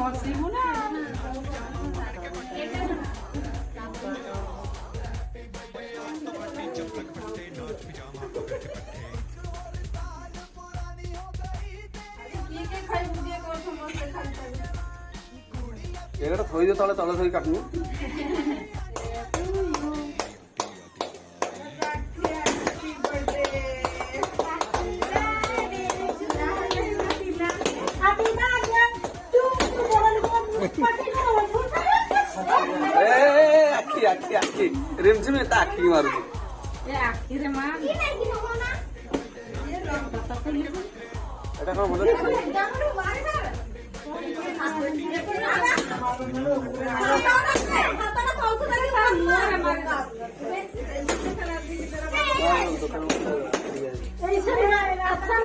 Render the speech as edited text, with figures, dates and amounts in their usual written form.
हसीबू ना ଏଇଟା ଥୋଇ ଦିଅ ତଳେ ତଳେ ଥୋଇ କାଟୁନି ଆଖି ଆଖି ଆଖି ରିମଝିମ ତା ଆଖି ମାରୁଛି ଏଟା କଣ ଭଲ ଦୋକାନ